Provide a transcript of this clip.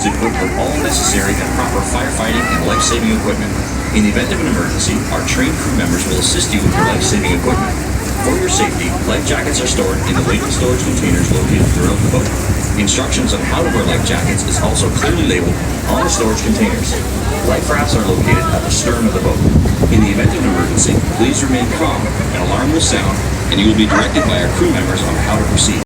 is equipped with all necessary and proper firefighting and life-saving equipment. In the event of an emergency, our trained crew members will assist you with your life-saving equipment. For your safety, life jackets are stored in the labeled storage containers located throughout the boat. Instructions on how to wear life jackets is also clearly labeled on the storage containers. Life rafts are located at the stern of the boat. In the event of an emergency, please remain calm. An alarm will sound, and you will be directed by our crew members on how to proceed.